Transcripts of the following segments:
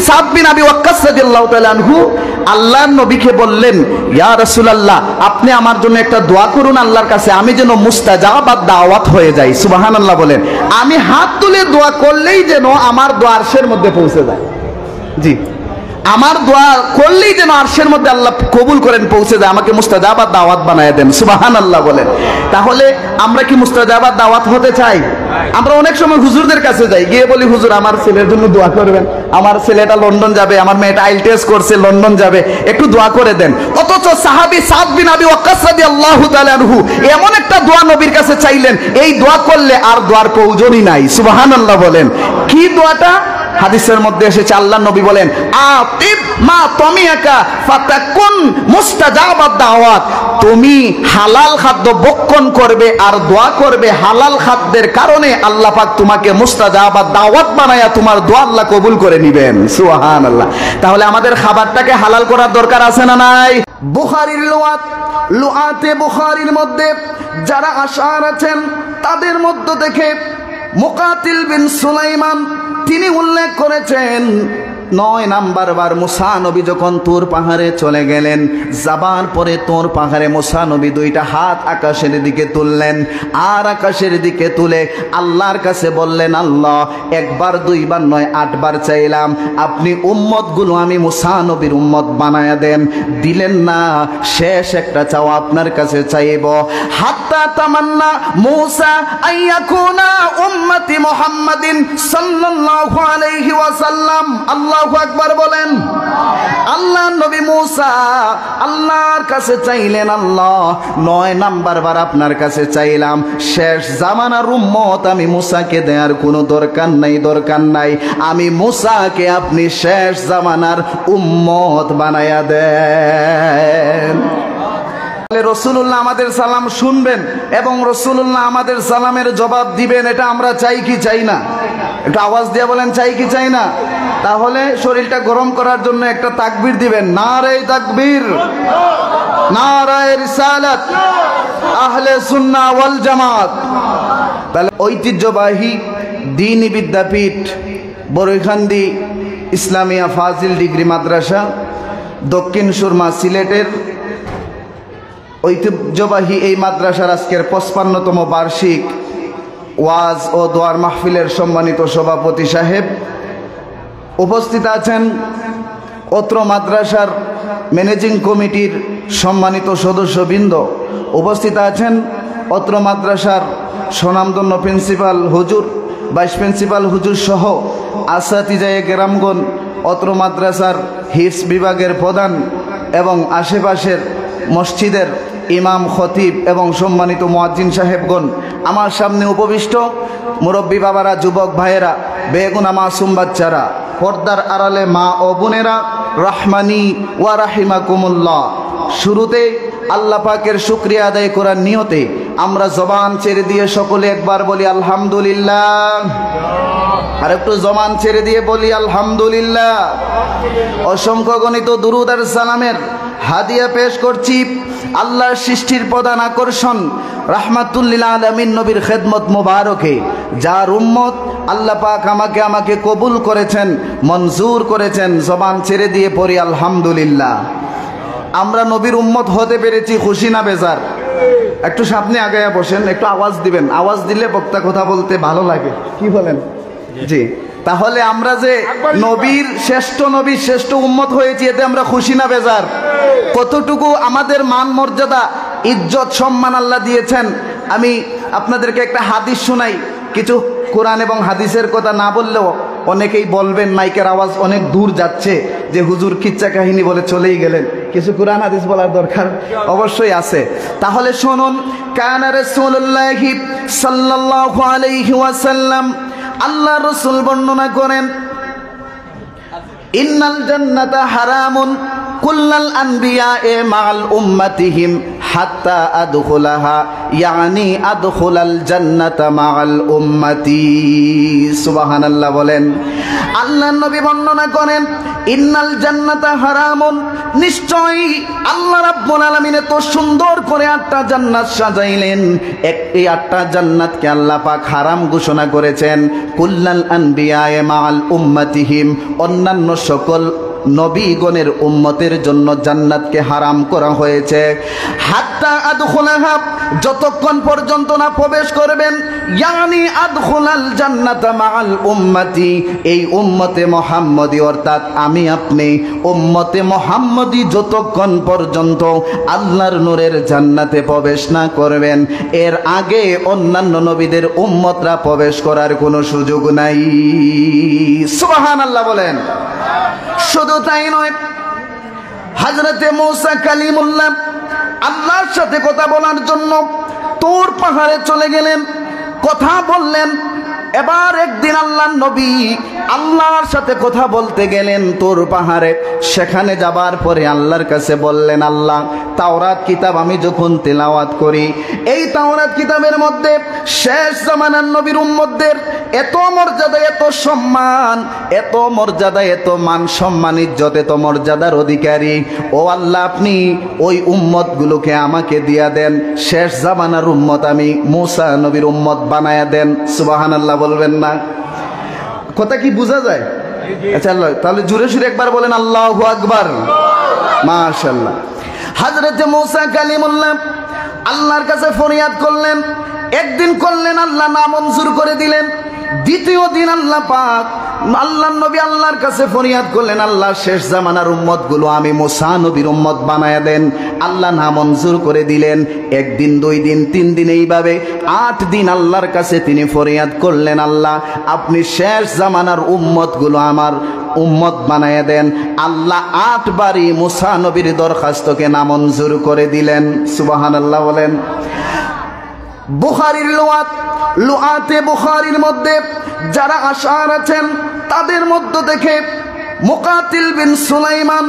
সাদ বিন আবি ওয়াক্কাস রাদিয়াল্লাহু তাআলা আনহু আল্লাহর নবীকে বললেন, ইয়া রাসূলুল্লাহ, আপনি আমার জন্য একটা দোয়া করুন আল্লাহর কাছে, আমি যেন মুস্তাজাবাত দাওয়াত হয়ে যাই। সুবহানাল্লাহ বলেন। আমি হাত তুলে দোয়া করলেই যেন আমার দোয়া আরশের মধ্যে পৌঁছে যায়। জি, আমার দোয়া করলেই যেন আরশের মধ্যে আল্লাহ কবুল করেন, পৌঁছে যায়, আমাকে মুস্তাজাবাত দাওয়াত বানায় দেন। সুবহানাল্লাহ বলেন। তাহলে আমরা কি মুস্তাজাবাত দাওয়াত হতে চাই? আমরা অনেক সময় হুজুরদের কাছে যাই, গিয়ে বলি, হুজুর আমার ছেলের জন্য দোয়া করবেন, আমার ছেলেটা লন্ডন যাবে, আমার মেয়েটা আইএলটিএস করছে লন্ডন যাবে, একটু দোয়া করে দেন। অথচ সাহাবী সাদ বিন আবি ওয়াক্কাস রাদিয়াল্লাহু তাআলা আনহু এমন একটা দোয়া নবীর কাছে চাইলেন, এই দোয়া করলে আর দোয়ার প্রয়োজনই নাই। সুবহানাল্লাহ বলেন। কি দোয়াটা? হাদিসের মধ্যে এসেছে, আল্লাহর নবী বলেন, আতিব মা তামিয়াকা ফাতাকুন মুস্তাজাবাত দাওয়াত। তুমি হালাল খাদ্য ভক্ষণ করবে আর দোয়া করবে, হালাল খাদ্যের কারণে আল্লাহ পাক তোমাকে মুস্তাজাবাত দাওয়াত বানায়া তোমার দোয়া আল্লাহ কবুল করে নেবেন। সুবহানাল্লাহ। তাহলে আমাদের খাবারটাকে হালাল করার দরকার আছে না নাই? বুখারীর লুআতে বুখারীর মধ্যে যারা আশআর আছেন তাদের মধ্য থেকে মুকাতিল বিন সুলাইমান তিনি উল্লেখ করেছেন, 9 নাম্বার বার মুসা নবী যখন তুর পাহাড়ে চলে গেলেন, যাবার পরে তুর পাহাড়ে মুসা নবী 2টা হাত আকাশের দিকে তুললেন, আর আকাশের দিকে তুলে আল্লাহর কাছে বললেন, আল্লাহ, 1 বার 2 বার নয় 8 বার চাইলাম, আপনি উম্মতগুলো আমি মুসা নবীর উম্মত বানায়া দেন। দিলেন না, শেষ একটা চাওয়া আপনার কাছে চাইব, হাত্তা তামান্না মুসা আইয়াকুনা উম্মতি মুহাম্মাদিন সাল্লাল্লাহু আলাইহি ওয়াসাল্লাম। আল্লাহু আকবার বলেন। আল্লাহ নবী মুসা আল্লাহর কাছে চাইলেন, আল্লাহ, 9 নাম্বার বার আপনার কাছে চাইলাম, শেষ জামানার উম্মত আমি মুসাকে দেওয়ার কোনো দরকার নাই, আমি মুসাকে আপনি শেষ জামানার উম্মত বানায়া দেন। রাসূলুল্লাহ আমাদের সালাম শুনবেন এবং রাসূলুল্লাহ আমাদের সালামের জবাব দিবেন, এটা আমরা চাই কি চাই না? একটু আওয়াজ দিয়ে বলেন, চাই কি চাই না? তাহলে শরীরটা গরম করার জন্য একটা তাকবীর দিবেন, নারে তাকবীর, নারে রিসালাত, আহলে সুন্নাহ ওয়াল জামাত। তাহলে ঐতিহ্যবাহী দ্বীনি বিদ্যাপীঠ বরৈখান্দি ইসলামিয়া ফাজিল ডিগ্রি মাদ্রাসা, দক্ষিণ সুরমা, সিলেটের ঐতিহ্যবাহী এই মাদ্রাসার আজকের 55তম বার্ষিক ওয়াজ ও দোয়ার মাহফিলের সম্মানিত সভাপতি সাহেব, উপস্থিত আছেন অত্র মাদ্রাসার ম্যানেজিং কমিটির সম্মানিত সদস্যবৃন্দ, উপস্থিত আছেন অত্র মাদ্রাসার স্বনামধন্য প্রিন্সিপাল হুজুর, ভাইস প্রিন্সিপাল হুজুর সহ আসাতিজায়ে কেরামগণ, অত্র মাদ্রাসার হিফজ বিভাগের প্রধান এবং আশেপাশের মসজিদের ইমাম, খতিব এবং সম্মানিত মুয়াজ্জিন সাহেবগণ, আমার সামনে উপবিষ্ট মুরব্বী বাবারা, যুবক ভাইয়েরা, বেগুনা মাসুম বাচ্চারা, পর্দার আড়ালে মা ও বোনেরা, রহমানি ওয়া রাহিমাকুমুল্লাহ। শুরুতে আল্লাহ পাকের শুকরিয়া আদায় করার নিয়তে আমরা জবান ছেড়ে দিয়ে সকলে একবার বলি আলহামদুলিল্লাহ। আর একটু জবান ছেড়ে দিয়ে বলি আলহামদুলিল্লাহ। অসংখ্য গণিত দুরূদ আর সালামের হাদিয়া পেশ করছি আল্লাহর সৃষ্টির প্রধান আকর্ষণ রাহমাতুল লিল আলামিন নবীর খেদমত মোবারকে, যার উম্মত আল্লাহ পাক আমাকে কবুল করেছেন, মঞ্জুর করেছেন। জবান ছেড়ে দিয়ে পড়ি আলহামদুলিল্লাহ। আমরা নবীর উম্মত হতে পেরেছি, খুশি না বেজার? একটু সামনে আগায়া বসেন, একটু আওয়াজ দিবেন, আওয়াজ দিলে বক্তা কথা বলতে ভালো লাগে, কি বলেন? জি। তাহলে আমরা যে নবীর শ্রেষ্ঠ উম্মত হয়েছি, এতে আমরা খুশি না বেজার? কতটুকু আমাদের মান মর্যাদা, ইজ্জত, সম্মান আল্লাহ দিয়েছেন। আমি আপনাদেরকে একটা হাদিস শোনাই, কিছু কোরআন এবং হাদিসের কথা না বললেও অনেকেই বলবেন মাইকের আওয়াজ অনেক দূর যাচ্ছে, যে হুজুর কিচ্ছা কাহিনী বলে চলেই গেলেন, কিছু কোরআন হাদিস বলার দরকার অবশ্যই আছে। তাহলে শুনুন, কানা রাসূলুল্লাহি সাল্লাল্লাহু আলাইহি ওয়াসাল্লাম, আল্লাহ রাসূল বর্ণনা করেন, ইন্নাল জান্নাতা হারামুন কুল্লাল আনবিয়ায়ে মা'আল উম্মাতিহিম হাত্তা আদখুলাহা, ইয়ানি আদখুলাল জান্নাতা মা'আল উম্মতি। সুবহানাল্লাহ বলেন। আল্লাহর নবী বর্ণনা করেন, ইন্নাল জান্নাতা হারামুন, নিশ্চয়ই আল্লাহ রাব্বুল আলামিন এত সুন্দর করে 8টা জান্নাত সাজাইলেন, এই 8টা জান্নাতকে আল্লাহ পাক হারাম ঘোষণা করেছেন। কুল্লাল আনবিয়ায়ে মাআল উম্মাতিহিম, অন্যান্য সকল নবীগণের উম্মতের জন্য জান্নাতকে হারাম করা হয়েছে। হাত্তা আদখুলাহা, যতক্ষণ পর্যন্ত না প্রবেশ করবেন, ইয়ানি আদখুলাল জান্নাতা মাআল উম্মতি, এই উম্মতে মুহাম্মদী অর্থাৎ আমি আপনি উম্মতে মুহাম্মদী যতক্ষণ পর্যন্ত আল্লাহর নূরের জান্নাতে প্রবেশ না করবেন, এর আগে অন্যান্য নবীদের উম্মতরা প্রবেশ করার কোনো সুযোগ নাই। সুবহানাল্লাহ বলেন। শুধু তাই নয়, হযরতে মূসা কালিমুল্লাহ আল্লাহর সাথে কথা বলার জন্য তুর পাহাড়ে চলে গেলেন, কথা বললেন। এবার একদিন আল্লাহর নবী আল্লাহর সাথে কথা বলতে গেলেন তুর পাহাড়ে। সেখানে যাবার পরে আল্লাহর কাছে বললেন, আল্লাহ, তাওরাত কিতাব আমি যখন তেলাওয়াত করি, এই তাওরাত কিতাবের মধ্যে শেষ জামানার নবীর উম্মতদের এত মর্যাদা, এত সম্মান, এত মর্যাদা, এত মান সম্মান, ইজ্জত, এত মর্যাদার অধিকারী। ও আল্লাহ, আপনি ওই উম্মতগুলোকে আমাকে দিয়া দেন, শেষ জামানার উম্মত আমি মূসা নবীর উম্মত বানায়া দেন। সুবহানাল্লাহ বলবেন না? কথা কি বোঝা যায়? আচ্ছা, তাহলে জোরে সুরে একবার বলেন আল্লাহু আকবার। মাশাআল্লাহ। হযরতে মূসা কালিমুল্লাহ আল্লাহর কাছে ফরিয়াদ করলেন। একদিন করলেন, আল্লাহ নামঞ্জুর করে দিলেন। দ্বিতীয় দিন আল্লাহ পাক আল্লাহর নবী আল্লাহর কাছে ফরিয়াদ করলেন, আল্লাহ, শেষ জামানার উম্মতগুলো আমি মূসা নবীর উম্মত বানায়া দেন। আল্লাহ নামঞ্জুর করে দিলেন। একদিন, 2 দিন, 3 দিন, এইভাবে 8 দিন আল্লাহর কাছে তিনি ফরিয়াদ করলেন, আল্লাহ, আপনি শেষ জামানার উম্মতগুলো আমার উম্মত বানায়া দেন। আল্লাহ 8 বারই মূসা নবীর দরখাস্তকে নামঞ্জুর করে দিলেন। সুবহানাল্লাহ বলেন। বুখারীর লুআতে বুখারীর মধ্যে যারা আশার আছেন তাদের মধ্য থেকে মুকাতিল বিন সুলাইমান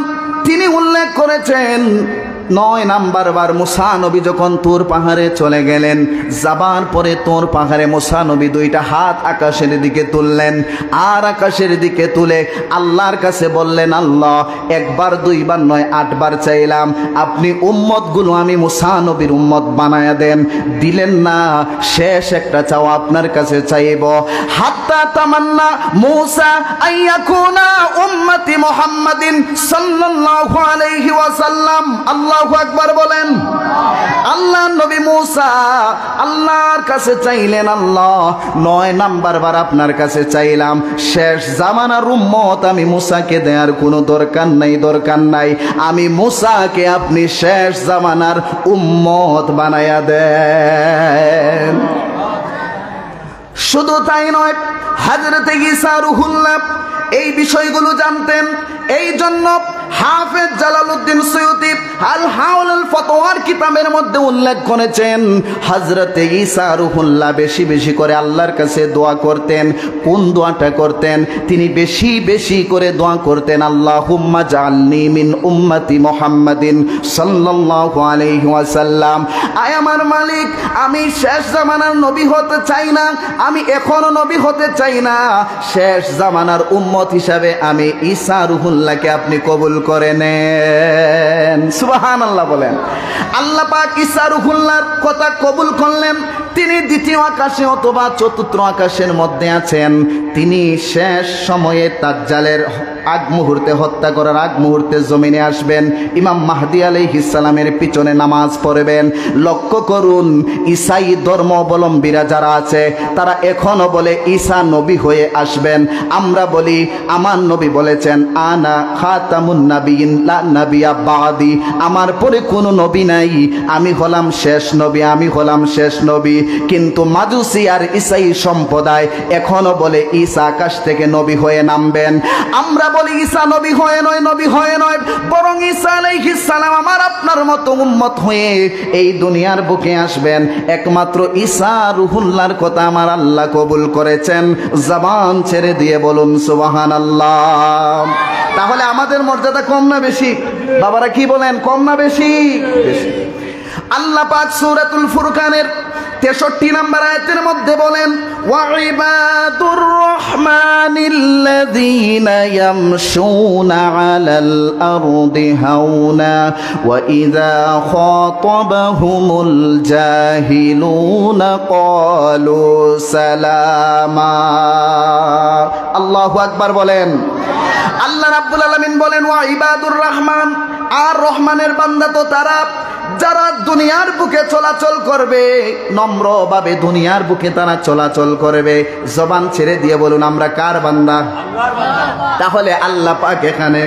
তিনি উল্লেখ করেছেন, 9 নাম্বার বার মূসা নবী যখন তুর পাহাড়ে চলে গেলেন, যাবার পরে তুর পাহাড়ে মূসা নবী 2টা হাত আকাশের দিকে তুললেন, আর আকাশের দিকে তুলে আল্লাহর কাছে বললেন, আল্লাহ, 1 বার 2 বার নয়, 8 বার চাইলাম, আপনি উম্মতগুলো আমি মূসা নবীর উম্মত বানায়া দেন। দিলেন না। শেষ একটা চাও আপনার কাছে চাইব, হাত্তা তামান্না মূসা আইয়াকুনা উম্মতি মুহাম্মাদিন সাল্লাল্লাহু আলাইহি ওয়াসাল্লাম। আল্লাহু আকবার বলেন। আল্লাহ নবী মূসা আল্লাহর কাছে চাইলেন, আল্লাহ, 9 নাম্বার বার আপনার কাছে চাইলাম, শেষ জামানার উম্মত আমি মূসাকে দেওয়ার কোনো দরকার নাই, আমি মূসাকে আপনি শেষ জামানার উম্মত বানায়া দেন। শুধু তাই নয়, হযরতে ঈসা রূহুল্লাহ এই বিষয়গুলো জানতেন। এই জন্য হাফেজ জালালউদ্দিন সৈয়দী আল হাওলাল ফতোয়ার কিতাবের মধ্যে উল্লেখ করেছেন, হযরতে ঈসা রূহুল্লাহ বেশি বেশি করে আল্লাহর কাছে দোয়া করতেন। কোন দোয়াটা করতেন? তিনি বেশি বেশি করে দোয়া করতেন, আল্লাহুম্মা জাআলনি মিন উম্মতি মুহাম্মাদিন সাল্লাল্লাহু আলাইহি ওয়াসাল্লাম। আয় আমার মালিক, আমি শেষ জামানার নবী হতে চাই না, আমি এখনো নবী হতে চাই না, শেষ জামানার উম্মত হিসাবে আমি ঈসা রূহুল্লাহকে আপনি কবুল করে নেন। সুবহানাল্লাহ বলেন। আল্লাহ পাক ঈসা রূহুল্লাহর কথা কবুল করলেন। তিনি দ্বিতীয় আকাশে অথবা চতুর্থ আকাশের মধ্যে আছেন। তিনি শেষ সময়ে দাজ্জালের আগ মুহূর্তে, হত্যা করার আগ মুহূর্তে জমিনে আসবেন। ইমাম মাহদী আলাইহিস সালামের পিছনে নামাজ পড়বেন। লক্ষ্য করুন, ঈসাই ধর্মাবলম্বীরা যারা আছে তারা এখনো বলে ঈসা নবী হয়ে আসবেন। আমরা বলি আমার নবী বলেছেন, আনা খাতামুন নাবিয়িন লা নাবিয়্যা বাদি, আমার পরে কোনো নবী নাই, আমি হলাম শেষ নবী, আমি হলাম শেষ নবী। কিন্তু মাজুসি আর ঈসাই সম্প্রদায় এখনো বলে ঈসা আকাশ থেকে নবী হয়ে নামবেন। আমরা বলি ঈসা নবী হয়ে নয়, বরং ঈসা আলাইহিস সালাম আমার আপনার মতো উম্মত হয়ে এই দুনিয়ার বুকে আসবেন। একমাত্র ঈসা রূহুল্লাহর কথা আমার আল্লাহ কবুল করেছেন। জবান ছেড়ে দিয়ে বলুন সুবহানাল্লাহ। তাহলে আমাদের মর্যাদা কম না বেশি? বাবারা কি বলেন, কম না বেশি? বেশি। আল্লাহ পাক সূরাতুল ফুরকানের 63 নম্বর আয়াতের মধ্যে বলেন ওয়াইবাদুর রহমানিল্লাযীনা ইয়ামশুনা আলাল আরদি হাওনা ওয়া ইযা খাতাবাহুমুল জাহিলুনা ক্বালু সালামা। আল্লাহু আকবার বলেন। আল্লাহ রাব্বুল আলামিন বলেন ওয়াইবাদুর রহমান, আর রহমানের বান্দা তো তারা যারা দুনিয়ার বুকে চলাচল করবে, নম্রভাবে দুনিয়ার বুকে তারা চলাচল করবে। জবান ছেড়ে দিয়ে বলুন আমরা কার বান্দা? আল্লাহর বান্দা। তাহলে আল্লাহ পাক এখানে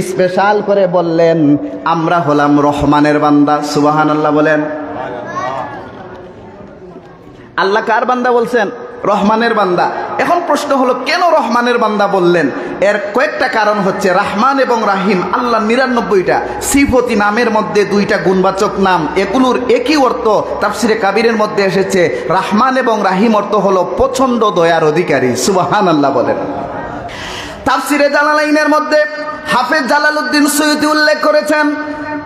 স্পেশাল করে বললেন আমরা হলাম রহমানের বান্দা। সুবহানাল্লাহ বলেন। আল্লাহ কার বান্দা বলছেন? রহমানের বান্দা। এখন প্রশ্ন হলো কেন রহমানের বান্দা বললেন? এর কয়েকটা কারণ হচ্ছে রহমান এবং রাহিম আল্লাহ 99টা সিফতি নামের মধ্যে 2টা গুণবাচক নাম, এগুলোর একই অর্থ তাফসিরে কাবিরের মধ্যে এসেছে। রহমান এবং রাহিম অর্থ হলো পছন্দ দয়ার অধিকারী। সুবহানাল্লাহ বলেন। তাফসিরে জালালাইনের মধ্যে হাফেজ জালালউদ্দিন সৈয়দী উল্লেখ করেছেন,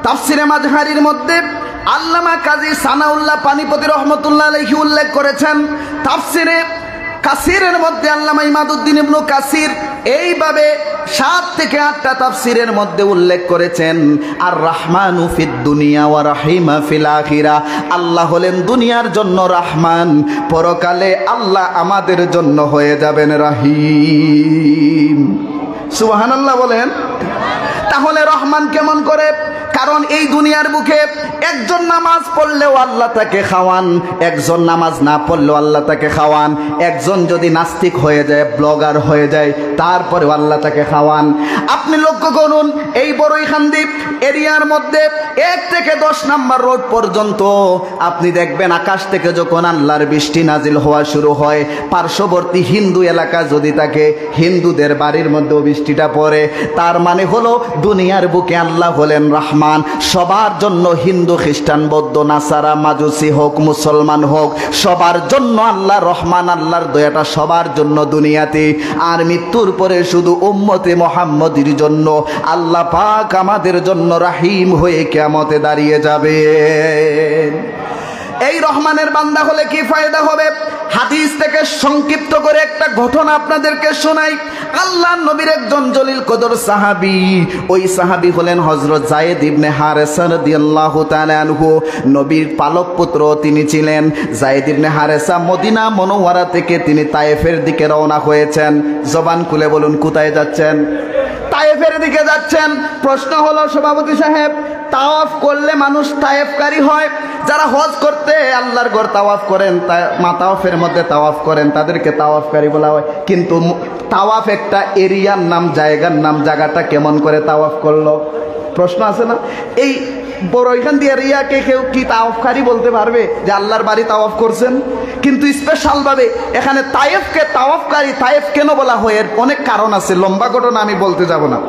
তাফসিরে মাজহারির মধ্যে আল্লামা কাজী সানাউল্লাহ পানিপতি রহমতুল্লাহ আলাইহি উল্লেখ করেছেন, তাফসিরে কাসিরের মধ্যে আল্লামা ইমাদউদ্দিন ইবনে কাসির এইভাবে 7 থেকে 8টা তাফসিরের মধ্যে উল্লেখ করেছেন আর রহমানু ফিদ দুনিয়া ওয়া রাহিমা ফিল আখিরা। আল্লাহ হলেন দুনিয়ার জন্য রহমান, পরকালে আল্লাহ আমাদের জন্য হয়ে যাবেন রহিম। সুবহানাল্লাহ বলেন। তাহলে রহমান কেমন করে? কারণ এই দুনিয়ার বুকে একজন নামাজ পড়লেও আল্লাহ তাকে খাওয়ান, একজন নামাজ না পড়লেও আল্লাহ তাকে খাওয়ান, একজন যদি নাস্তিক হয়ে যায়, ব্লগার হয়ে যায়, তারপরেও আল্লাহ তাকে খাওয়ান। আপনি লক্ষ্য করুন এই বড়ইখান্দি এরিয়ার মধ্যে 1 থেকে 10 নম্বর রোড পর্যন্ত আপনি দেখবেন আকাশ থেকে যখন আল্লাহর বৃষ্টি নাজিল হওয়া শুরু হয়, পার্শ্ববর্তী হিন্দু এলাকা যদি থাকে, হিন্দুদের বাড়ির মধ্যেও বৃষ্টিটা পড়ে। তার মানে হলো দুনিয়ার বুকে আল্লাহ হলেন রহমান, সবার জন্য, হিন্দু খ্রিস্টান বৌদ্ধ নাসারা মাজুসি হোক মুসলমান হোক, সবার জন্য আল্লাহ রহমান, আল্লাহর দয়াটা সবার জন্য দুনিয়াতে। আর মৃত্যুর পরে শুধু উম্মতে মুহাম্মদের জন্য আল্লাহ পাক আমাদের জন্য রাহিম হয়ে কিয়ামতে দাঁড়িয়ে যাবে। এই রহমানের বান্দা হলে কি ফায়দা হবে? হাদিস থেকে সংক্ষিপ্ত করে একটা ঘটনা আপনাদেরকে শোনাই। আল্লাহর নবীর একজন জলিল কদর সাহাবী, ওই সাহাবী হলেন হযরত যায়েদ ইবনে হারেসা রাদিয়াল্লাহু তাআলা আনহু। নবীর পালক পুত্র তিনি ছিলেন। যায়েদ ইবনে হারেসা মদিনা মুনাওয়ারা থেকে তিনি তায়েফের দিকে রওনা হয়েছেন। জবান খুলে বলুন কোথায় যাচ্ছেন? তায়েফের দিকে যাচ্ছেন। প্রশ্ন হলো সভাপতি সাহেব, তাওয়াফ করলে মানুষ তায়েফকারী হয়? যারা হজ করতে আল্লাহর ঘর তাওয়াফ করেন, তাওয়াফের মধ্যে তাওয়াফ করেন, তাদেরকে তাওয়াফকারী বলা হয়। কিন্তু তাওয়াফ একটা এরিয়ার নাম, জায়গার নাম, জায়গাটা কেমন করে তাওয়াফ করলো? প্রশ্ন আছে না? এই বড়ইখান দিয়ে এরিয়াকে কেউ কি তাওয়াফকারী বলতে পারবে যে আল্লাহর বাড়ি তাওয়াফ করছেন? কিন্তু স্পেশালভাবে এখানে তায়েফকে তাওয়াফকারী, তায়েফ কেন বলা হয় এর অনেক কারণ আছে, লম্বা ঘটনা আমি বলতে যাব না।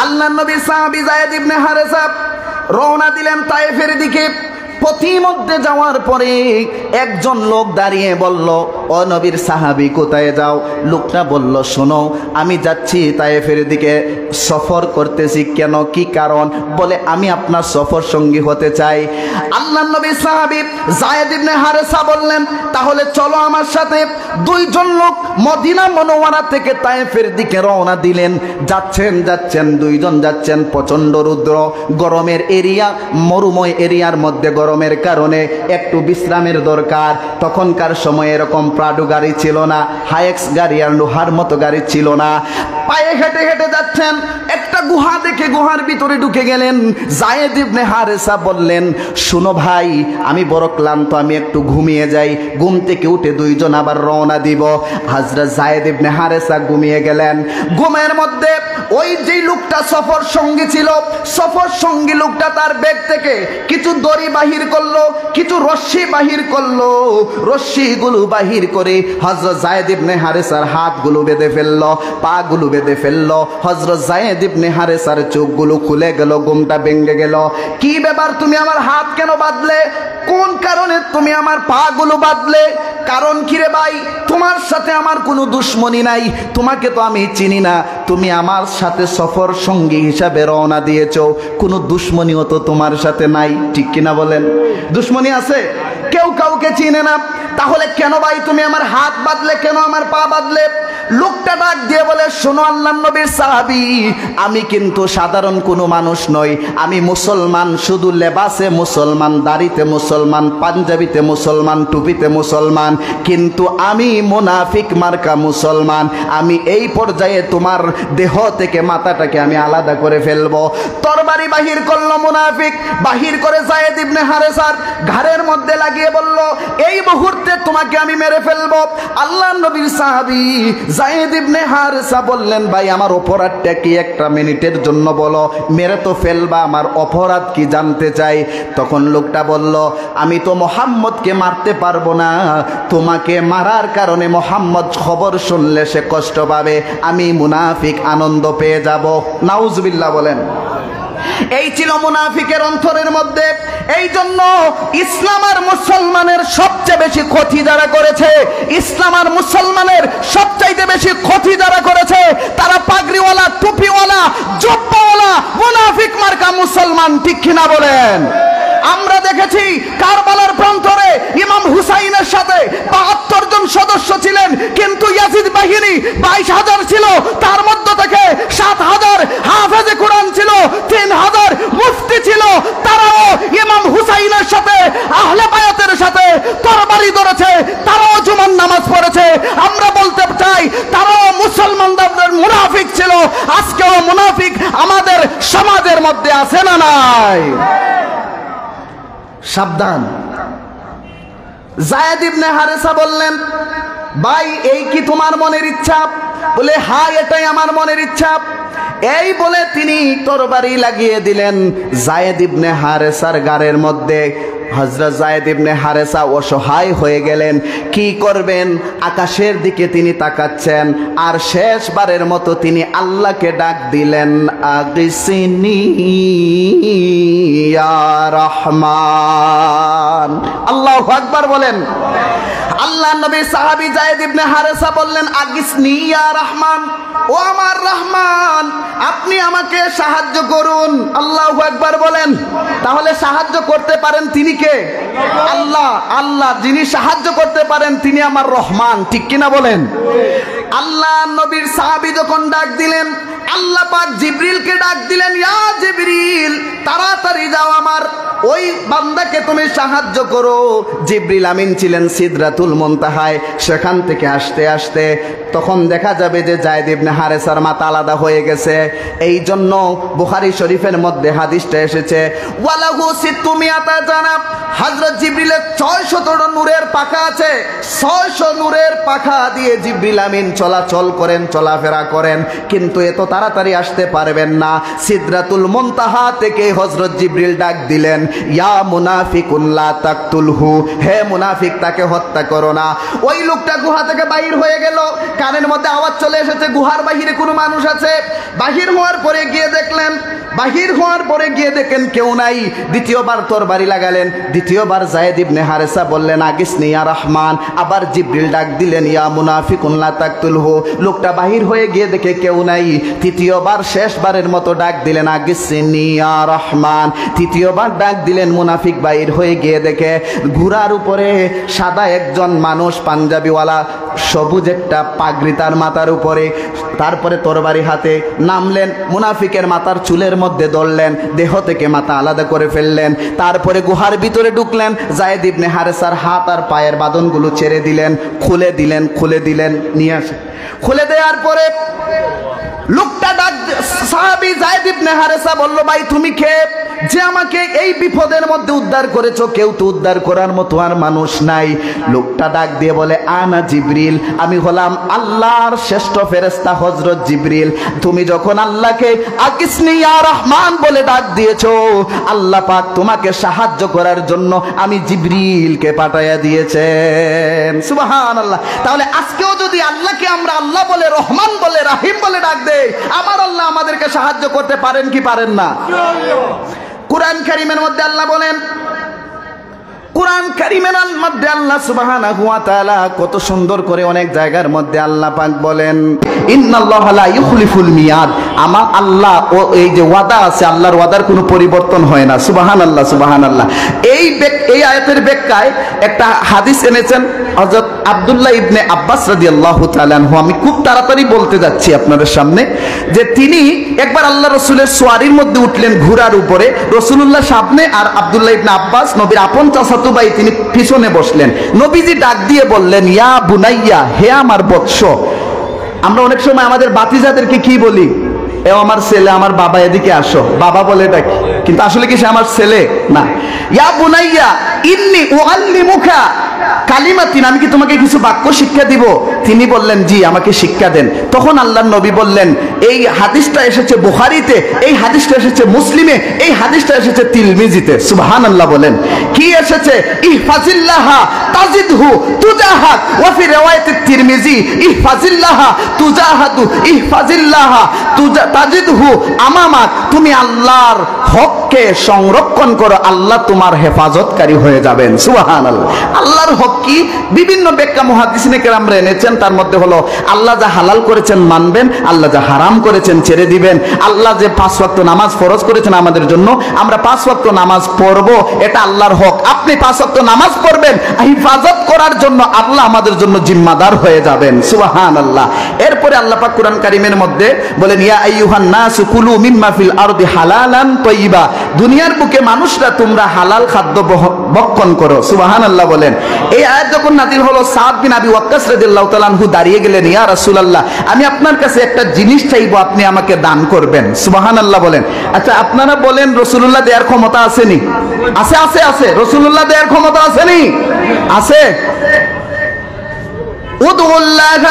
আল্লাহর নবী সাহাবী যায়েদ ইবনে হারেসা রওনা দিলেন তায়েফের দিকে। পথিমধ্যে যাওয়ার পরে একজন লোক দাঁড়িয়ে বলল, ও নবীর সাহাবী কোথায় যাও? লোকটা বলল, শোনো আমি যাচ্ছি তায়েফের দিকে, সফর করতেছি। কেন, কি কারণ? বলে আমি আপনার সফর সঙ্গী হতে চাই। আল্লাহর নবী সাহাবী যায়েদ ইবনে হারেসা বললেন, তাহলে চলো আমার সাথে। 2 জন লোক মদিনা মুনাওয়ারা থেকে তায়েফের দিকে রওনা দিলেন। যাচ্ছেন 2 জন যাচ্ছেন। প্রচন্ড রৌদ্র, গরমের এরিয়া, মরুময় এরিয়ার মধ্যে গরমের কারণে একটু বিশ্রামের দরকার। তখনকার সময় এরকম প্রাডো গাড়ি ছিল না, হাইএক্স গাড়ি আর লোহার মতো গাড়ি ছিল না। পায়ে হেঁটে হেঁটে যাচ্ছেন। একটা গুহা দেখে গুহার ভিতরে ঢুকে গেলেন। যায়েদ ইবনে হারেসা বললেন, শুনো ভাই, আমি বড় ক্লান্ত, আমি একটু ঘুমিয়ে যাই। ঘুম থেকে উঠে 2 জন আবার রওনা দিব। হযরত যায়েদ ইবনে হারেসা ঘুমিয়ে গেলেন। ঘুমের মধ্যে ওই যে লোকটা সফর সঙ্গী ছিল, সফর সঙ্গী লোকটা তার ব্যাগ থেকে কিছু দড়ি বাহির করলো, কিছু রশ্মি বাহির করলো। রশ্মিগুলো বাহির করে হযরত যায়েদ ইবনে হারেসার হাতগুলো বেঁধে ফেললো, পাগুলো বেঁধে ফেললো। হযরত যায়েদ ইবনে হারেসার চোখগুলো খুলে গেল, ঘুমটা ভেঙে গেল। কি ব্যাপার, তুমি আমার হাত কেন বাঁধলে? কোন কারণে তুমি আমার পাগুলো বাঁধলে? কারণ কি রে ভাই? তোমার সাথে আমার কোনো দুশ্মনী নাই, তোমাকে তো আমি চিনি না, তুমি আমার সাথে সফর সঙ্গী হিসাবে রওনা দিয়েছো, কোনো দুশ্মনীও তো তোমার সাথে নাই, ঠিক কিনা বলেন? দুশ্মনী আছে? কেউ কাউকে চিনে না। তাহলে কেন ভাই তুমি আমার হাত বাঁধলে, কেন আমার পা বাঁধলে? লোকটা ডাক দিয়ে বলে, শোনো আল্লাহর নবীর সাহাবী, আমি কিন্তু সাধারণ কোনো মানুষ নই, আমি মুসলমান, শুধু লেবাসে মুসলমান, দাড়িতে মুসলমান, পাঞ্জাবিতে মুসলমান, টুপিতে মুসলমান, কিন্তু আমি মুনাফিক মার্কা মুসলমান। আমি এই পর্যায়ে তোমার দেহ থেকে মাথাটাকে আমি আলাদা করে ফেলবো। তরবারি বাহির করলো মুনাফিক, বাহির করে যায়েদ ইবনে হারেসার ঘাড়ের মধ্যে লাগিয়ে বলল, এই মুহূর্তে তোমাকে আমি মেরে ফেলবো। আল্লাহর নবীর সাহাবী যায়েদ ইবনে হারেসা বললেন, ভাই আমার অপরাধটা কি, একটা মিনিটের জন্য বলো, মেরে তো ফেলবা, আমার অপরাধ কি জানতে চাই। তখন লোকটা বলল, আমি তো মোহাম্মদকে মারতে পারবো না, তোমাকে মারার কারণে মোহাম্মদ খবর শুনলে সে কষ্ট পাবে, আমি মুনাফিক আনন্দ পেয়ে যাব। নাউজুবিল্লাহ বলেন। এই ছিল মুনাফিকের অন্তরের মধ্যে। এই জন্য ইসলাম আর মুসলমানের সবচেয়ে বেশি ক্ষতি যারা করেছে, ইসলাম আর মুসলমানের সবচাইতে বেশি ক্ষতি যারা করেছে, তারা পাগড়িওয়ালা, টুপিওয়ালা, জুব্বাওয়ালা মুনাফিক মার্কা মুসলমান। ঠিক কিনা বলেন? আমরা দেখেছি কারবালার প্রান্তরে ইমাম হুসাইনের সাথে ৭২ জন সদস্য ছিলেন, কিন্তু ইয়াজিদ বাহিনী ২২,০০০ ছিল, তার মধ্য থেকে ৭,০০০ হাফেজে কোরআন ছিল, ৩,০০০ মুফতি ছিল। তারাও ইমাম হুসাইনের সাথে, আহলে বায়াতের সাথে তরবারি ধরেছে, তারাও জুমার নামাজ পড়েছে। আমরা বলতে চাই তারাও মুসলমানদের মুনাফিক ছিল। আজকেও মুনাফিক আমাদের সমাজের মধ্যে আছে না নাই? সাবধান। যায়েদ ইবনে হারেসা বললেন, ভাই এই কি তোমার মনের ইচ্ছা? বলে, হ্যাঁ এটাই আমার মনের ইচ্ছা। এই বলে তিনি তরবারি লাগিয়ে দিলেন যায়েদ ইবনে হারেসার গাড়ের মধ্যে। হযরত যায়েদ ইবনে হারেসা অসহায় হয়ে গেলেন, কি করবেন? আকাশের দিকে তিনি তাকাচ্ছেন, আর শেষবারের মতো তিনি আল্লাহকে ডাক দিলেন, আগিসিনি ইয়া রহমান। আল্লাহু আকবার বলেন। আল্লাহর নবী সাহাবী যায়েদ ইবনে হারেসা বললেন, আগিসনি ইয়া রহমান, ও আমার রহমান, আপনি আমাকে সাহায্য করুন। আল্লাহু আকবার বলেন। তাহলে সাহায্য করতে পারেন তিনি কে? আল্লাহ। আল্লাহ যিনি সাহায্য করতে পারেন তিনি আমার রহমান। ঠিক কিনা বলেন? আল্লাহ নবীর সাহাবী যখন ডাক দিলেন, আল্লাহ পাক জিবরিলকে ডাক দিলেন, ইয়া জিবরিল, তাড়াতাড়ি যাও, আমার ওই বান্দাকে তুমি সাহায্য করো। জিবরিল আমিন ছিলেন সিদরাতুল মুনতাহায়। সেখান থেকে আসতে আসতে তখন দেখা যাবে যে যায়েদ ইবনে হারেসার মাথা আলাদা হয়ে গেছে। এই জন্য বুখারী শরীফের মধ্যে হাদিসটা এসেছে, ওয়ালাহু সিত্তুমিয়াতা জানাব, হযরত জিবরিলের ৬০০ নূরের পাখা আছে। ৬০০ নূরের পাখা দিয়ে জিবরিল আমিন চলাচল করেন, চলাফেরা করেন, কিন্তু এত তাড়াতাড়ি আসতে পারবেন না। সিদরাতুল মুনতাহা থেকে হযরত জিবরিল ডাক দিলেন, ইয়া মুনাফিকুন লা তাকতুলহু, হে মুনাফিক তাকে হত্যা করো না। ওই লোকটা গুহা থেকে বাহির হয়ে গেল, কানের মধ্যে আওয়াজ চলে এসেছে গুহার বাহিরে কোনো মানুষ আছে। বাহির হওয়ার পরে গিয়ে দেখলেন, কেউ নাই। দ্বিতীয়বার তরবারি লাগালেন, দ্বিতীয়বার যায়েদ ইবনে হারেসা বললেন, আগিসনি ইয়া রহমান। আবার জিবরিল ডাক দিলেন, ইয়া মুনাফিকুন লা তাকতুলহু। লোকটা বাহির হয়ে গিয়ে দেখে কেউ নাই। তৃতীয়বার শেষবারের মতো ডাক দিলেন, আগিসনি ইয়া রহমান। তৃতীয়বার ডাক দিলেন, মুনাফিক বাহির হয়ে গিয়ে দেখে ঘোড়ার উপরে সাদা একজন মানুষ, পাঞ্জাবিওয়ালা, সবুজ একটা পাগড়ি তার মাথার উপরে। তারপরে তরবারি হাতে নামলেন, মুনাফিকের মাথার চুলের মধ্যে ধরলেন, দেহ থেকে মাথা আলাদা করে ফেললেন। তারপরে গুহার ভিতরে ঢুকলেন, যায়েদ ইবনে হারেসার হাত আর পায়ের বাঁধনগুলো ছেড়ে দিলেন, খুলে দিলেন, নিয়ে আসে। খুলে দেওয়ার পরে লোকটা ডাক, সাহাবী যায়েদ ইবনে হারেসা বলল, ভাই তুমি কে যে আমাকে এই বিপদের মধ্যে উদ্ধার করেছো? কেউ তো উদ্ধার করার মতো আর মানুষ নাই। লোকটা ডাক দিয়ে বলে, আনা জিবরিল, আমি হলাম আল্লাহর শ্রেষ্ঠ ফেরেশতা হযরত জিবরিল। তুমি যখন আল্লাহকে আগিসনি ইয়া রহমান বলে ডাক দিয়েছো, আল্লাহ পাক তোমাকে সাহায্য করার জন্য আমি জিবরিলকে পাঠাইয়া দিয়েছেন। সুবহানাল্লাহ। তাহলে আজকেও যদি আল্লাহকে আমরা আল্লাহ বলে, রহমান বলে, রাহিম বলে ডাক দেই, আমার আল্লাহ আমাদেরকে সাহায্য করতে পারেন কি পারেন না? কুরআন কারীমের মধ্যে আল্লাহ বলেন, কুরআন কারীমের মধ্যে আল্লাহ সুবহানাহু ওয়া তাআলা কত সুন্দর করে অনেক জায়গার মধ্যে আল্লাহ পাক বলেন, ইন্নাল্লাহা লা ইউখলিফুল মিয়াদ, আমার আল্লাহ ও এই যে ওয়াদা আছে, আল্লাহর ওয়াদার কোনো পরিবর্তন হয় না। সুবহানাল্লাহ, সুবহানাল্লাহ। এই আয়াতের ব্যাখ্যায় একটা হাদিস এনেছেন হযরত আব্দুল্লাহ ইবনে আব্বাস রাদিয়াল্লাহু তাআলা আনহু। আমি খুব তাড়াতাড়ি বলতে যাচ্ছি আপনাদের সামনে যে তিনি একবার আল্লাহ রাসূলের সোয়ারির মধ্যে উঠলেন ঘোড়ার উপরে, রাসূলুল্লাহ সামনে আর আব্দুল্লাহ ইবনে আব্বাস নবীর আপন চাচাতো ভাই তিনি পিছনে বসলেন। নবীজি ডাক দিয়ে বললেন, ইয়া বুনাইয়া, হে আমার বৎস। আমরা অনেক সময় আমাদের বাতিজাদেরকে কি বলি? এ আমার ছেলে, আমার বাবা, এদিকে আসো। বাবা বলে এটা কি, কিন্তু আসলে কি সে আমার ছেলে না। ইয়া বুনাইয়া ইন্নী উআল্লিমুকা কালিমাতিন, আমি কি তোমাকে কিছু বাক্য শিক্ষা দিব? তিনি বললেন, জি, আমাকে শিক্ষা দেন। তখন আল্লাহর নবী বললেন, এই হাদিসটা এসেছে বুখারীতে, এই হাদিসটা এসেছে মুসলিমে, এই হাদিসটা এসেছে তিরমিজিতে। সুবহানাল্লাহ বলেন। কি এসেছে? ইহফাজিল্লাহা তাজিদহু তুজাহাক, ওয়া ফি রিওয়ায়াতিত তিরমিজি ইহফাজিল্লাহা তুজাহাদু, ইহফাজিল্লাহা তাজিদহু আমামাক। তুমি আল্লাহর হককে সংরক্ষণ করো, আল্লাহ তোমার হেফাজতকারী হয়ে যাবেন। সুবহানাল্লাহ। আল্লাহর হক কি? বিভিন্ন ব্যাখ্যা মুহাদ্দিসিনে কেরামরা এনেছেন। তার মধ্যে হলো আল্লাহ যা হালাল করেছেন মানবেন, আল্লাহ যা হারাম করেছেন ছেড়ে দিবেন। আল্লাহ যে 5 ওয়াক্ত নামাজ ফরজ করেছেন আমাদের জন্য, আমরা 5 ওয়াক্ত নামাজ পড়ব, এটা আল্লাহর হক। আপনি 5 ওয়াক্ত নামাজ পড়বেন, হিফাজত করার জন্য আল্লাহ আমাদের জন্য জিম্মাদার হয়ে যাবেন। সুবহানাল্লাহ। এরপরে আল্লাহ পাক কুরআন কারীমের মধ্যে বলেন, ইয়া আইয়ুহান নাসু কুলু মিম্মা ফিল আরদি হালালান তাইয়্যিবা, দুনিয়ার বুকে মানুষরা তোমরা হালাল খাদ্য ভক্ষণ করো। সুবহানাল্লাহ বলেন। এই আয়াত যখন নাযিল হলো, সাদ বিন আবি ওয়াক্কাস রাদিয়াল্লাহু তাআলা আনহু দাঁড়িয়ে গেলেন, ইয়া রাসূলুল্লাহ, আমি আপনার কাছে একটা জিনিস চাইবো, আপনি আমাকে দান করবেন। সুবহানাল্লাহ বলেন। আচ্ছা, আপনারা বলেন রাসূলুল্লাহ দেওয়ার ক্ষমতা আসেনি? আছে, আছে, আছে। রাসূলুল্লাহ দেওয়ার ক্ষমতা আসেনি? আছে। উদউল্লাহ,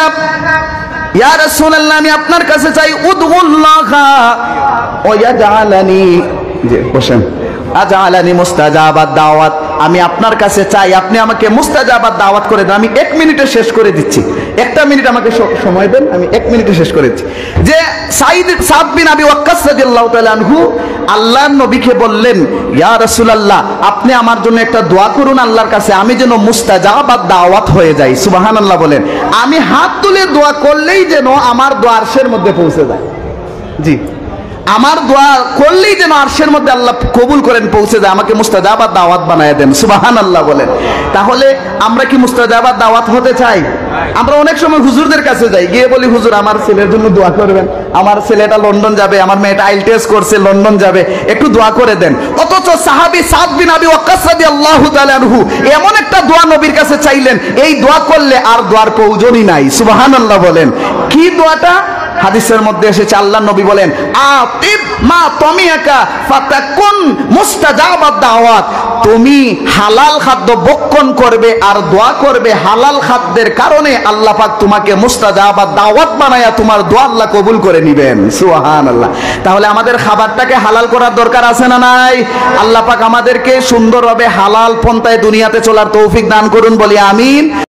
ইয়া রাসূলুল্লাহ, আমি আপনার কাছে চাই, উদউল্লাহ ওয়া ইয়াজআলানি, জি বসেন, আজআলানি মুস্তাজাবাদ দাওয়াত, আমি আপনার কাছে চাই আপনি আমাকে মুস্তাজাবাদ দাওয়াত করে দেন। আমি 1 মিনিটে শেষ করে দিচ্ছি, 1টা মিনিট আমাকে সময় দেন, আমি 1 মিনিটে শেষ করে দিচ্ছি। যে সাদ বিন আবি ওয়াক্কাস রাদিয়াল্লাহু তাআলা আনহু আল্লাহর নবীকে বললেন, ইয়া রাসূলুল্লাহ, আপনি আমার জন্য একটা দোয়া করুন আল্লাহর কাছে, আমি যেন মুস্তাজাবাদ দাওয়াত হয়ে যাই। সুবহানাল্লাহ বলেন। আমি হাত তুলে দোয়া করলেই যেন আমার দোয়া আরশের মধ্যে পৌঁছে যায়। জি, আমার দোয়া করলেই যেন আরশের মধ্যে আল্লাহ কবুল করেন, পৌঁছে যায়, আমাকে মুস্তাজাবাদ দাওয়াত বানায় দেন। সুবহানাল্লাহ বলেন। তাহলে আমরা কি মুস্তাজাবাদ দাওয়াত হতে চাই? আমরা অনেক সময় হুজুরদের কাছে যাই, গিয়ে বলি, হুজুর আমার ছেলের জন্য দোয়া করবেন, আমার ছেলেটা লন্ডন যাবে, আমার মেয়েটা আইএলটিএস করছে, লন্ডন যাবে, একটু দোয়া করে দেন। অথচ সাহাবী সাদ বিন আবি ওয়াক্কাস রাদিয়াল্লাহু তাআলা আনহু এমন একটা দোয়া নবীর কাছে চাইলেন, এই দোয়া করলে আর দোয়ার প্রয়োজনই নাই। সুবহানাল্লাহ বলেন। কি দোয়াটা? হাদিসের মধ্যে এসেছে, আল্লাহ নবী বলেন, আতিব মা তামিয়াকা ফাতাকুন মুস্তাজাবাদ দাওয়াত, তুমি হালাল খাদ্য ভক্ষণ করবে আর দোয়া করবে, হালাল খাদ্যের কারণে আল্লাহ পাক তোমাকে মুস্তাজাবাদ দাওয়াত বানায়া তোমার দোয়া আল্লাহ কবুল করে নেবেন। সুবহানাল্লাহ। তাহলে আমাদের খাবারটাকে হালাল করার দরকার আছে না নাই? আল্লাহ পাক আমাদেরকে সুন্দরভাবে হালাল পন্থায় দুনিয়াতে চলার তৌফিক দান করুন, বলি আমিন।